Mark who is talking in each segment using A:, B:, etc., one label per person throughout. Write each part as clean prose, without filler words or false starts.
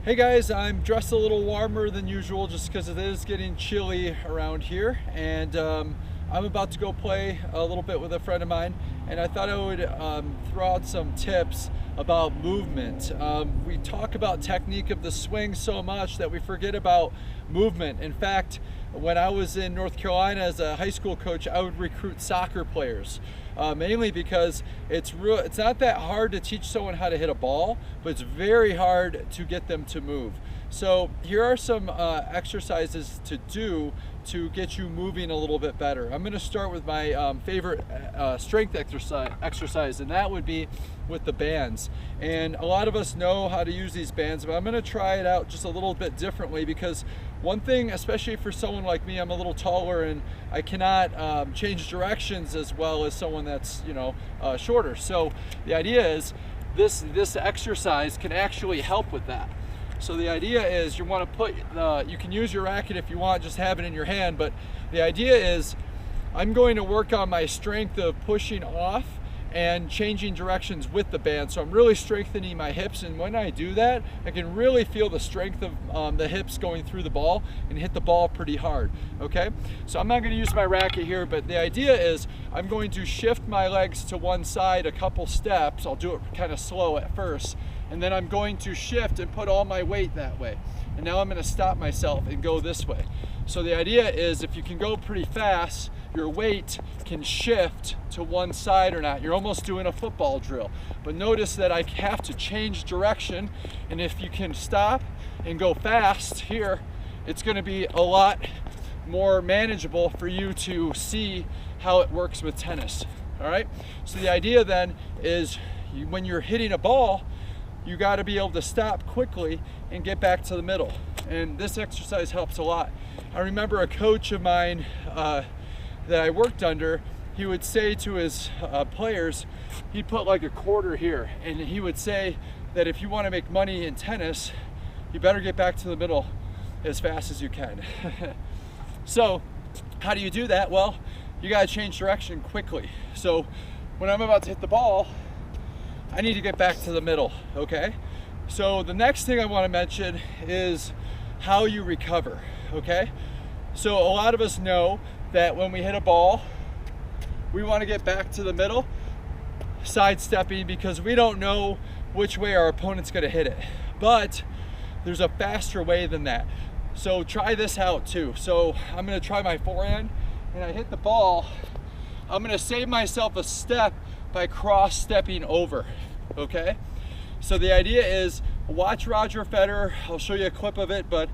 A: Hey guys, I'm dressed a little warmer than usual just because it is getting chilly around here, and I'm about to go play a little bit with a friend of mine, and I thought I would throw out some tips about movement. We talk about technique of the swing so much that we forget about movement. In fact, when I was in North Carolina as a high school coach, I would recruit soccer players. Mainly because it's not that hard to teach someone how to hit a ball, but it's very hard to get them to move. So here are some exercises to do to get you moving a little bit better. I'm going to start with my favorite strength exercise, and that would be with the bands. And a lot of us know how to use these bands, but I'm going to try it out just a little bit differently, because one thing, especially for someone like me, I'm a little taller and I cannot change directions as well as someone that's shorter. So the idea is this exercise can actually help with that. So the idea is you want to put, you can use your racket if you want, just have it in your hand, but the idea is I'm going to work on my strength of pushing off and changing directions with the band. So I'm really strengthening my hips, and when I do that, I can really feel the strength of the hips going through the ball and hit the ball pretty hard, okay? So I'm not gonna use my racket here, but the idea is I'm going to shift my legs to one side a couple steps. I'll do it kind of slow at first, and then I'm going to shift and put all my weight that way. And now I'm gonna stop myself and go this way. So the idea is if you can go pretty fast, your weight can shift to one side or not. You're almost doing a football drill. But notice that I have to change direction, and if you can stop and go fast here, it's gonna be a lot more manageable for you to see how it works with tennis, all right? So the idea then is when you're hitting a ball, you gotta be able to stop quickly and get back to the middle. And this exercise helps a lot. I remember a coach of mine that I worked under, he would say to his players, he'd put like a quarter here, and he would say that if you want to make money in tennis, you better get back to the middle as fast as you can. So how do you do that? Well, you got to change direction quickly. So when I'm about to hit the ball, I need to get back to the middle, okay? So the next thing I want to mention is how you recover, okay? So a lot of us know that when we hit a ball, we want to get back to the middle, sidestepping, because we don't know which way our opponent's going to hit it. But there's a faster way than that. So try this out too. So I'm going to try my forehand, and I hit the ball. I'm going to save myself a step by cross-stepping over, okay? So the idea is watch Roger Federer. I'll show you a clip of it, but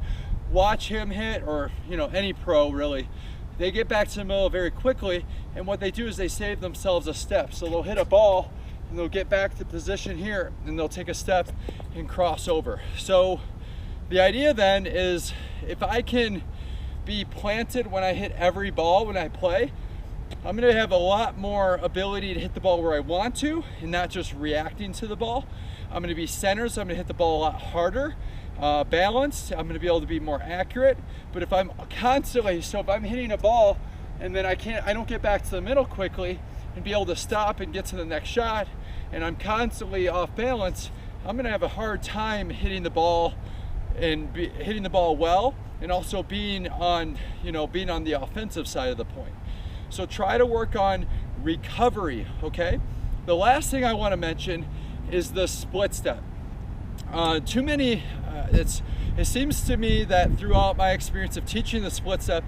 A: watch him hit, or any pro really. They get back to the middle very quickly, and what they do is they save themselves a step. So they'll hit a ball, and they'll get back to position here, and they'll take a step and cross over. So the idea then is if I can be planted when I hit every ball when I play, I'm gonna have a lot more ability to hit the ball where I want to and not just reacting to the ball. I'm gonna be centered, so I'm gonna hit the ball a lot harder. Balanced, I'm going to be able to be more accurate. But if I'm constantly, so if I'm hitting a ball and then I don't get back to the middle quickly and be able to stop and get to the next shot, and I'm constantly off balance, I'm going to have a hard time hitting the ball and hitting the ball well, and also being on the offensive side of the point. So try to work on recovery, okay? The last thing I want to mention is the split step. It seems to me that throughout my experience of teaching the split step,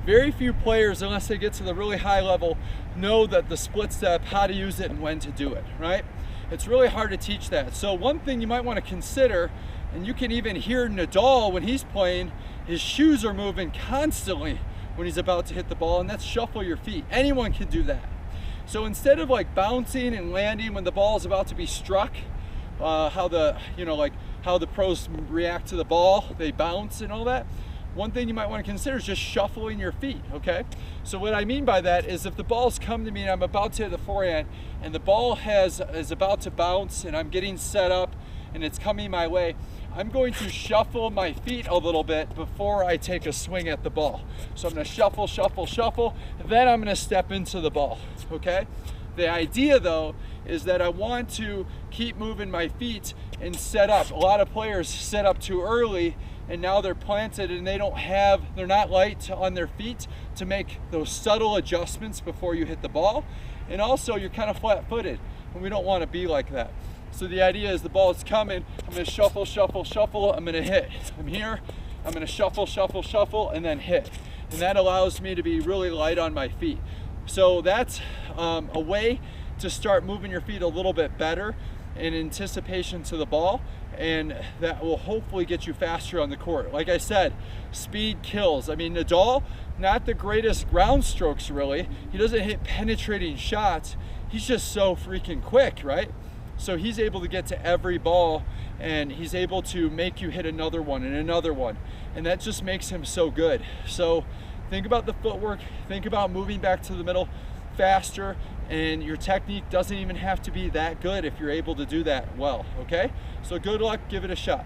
A: very few players, unless they get to the really high level, know that the split step, how to use it and when to do it, right? It's really hard to teach that. So one thing you might want to consider, and you can even hear Nadal when he's playing, his shoes are moving constantly when he's about to hit the ball, and that's shuffle your feet. Anyone can do that. So instead of like bouncing and landing when the ball is about to be struck, how the pros react to the ball, they bounce and all that. One thing you might want to consider is just shuffling your feet, okay? So what I mean by that is if the ball's come to me and I'm about to hit the forehand and the ball is about to bounce and I'm getting set up and it's coming my way, I'm going to shuffle my feet a little bit before I take a swing at the ball. So I'm going to shuffle, shuffle, shuffle, then I'm going to step into the ball, okay? The idea though is that I want to keep moving my feet and set up. A lot of players set up too early and now they're planted and they're not light on their feet to make those subtle adjustments before you hit the ball. And also you're kind of flat-footed and we don't want to be like that. So the idea is the ball is coming, I'm going to shuffle, shuffle, shuffle, I'm going to hit. I'm here, I'm going to shuffle, shuffle, shuffle, and then hit. And that allows me to be really light on my feet. So that's a way to start moving your feet a little bit better in anticipation to the ball, and that will hopefully get you faster on the court. Like I said, speed kills. I mean, Nadal, not the greatest ground strokes really. He doesn't hit penetrating shots. He's just so freaking quick, right? So he's able to get to every ball and he's able to make you hit another one and another one. And that just makes him so good. So think about the footwork, think about moving back to the middle faster, and your technique doesn't even have to be that good if you're able to do that well, okay? So good luck, give it a shot.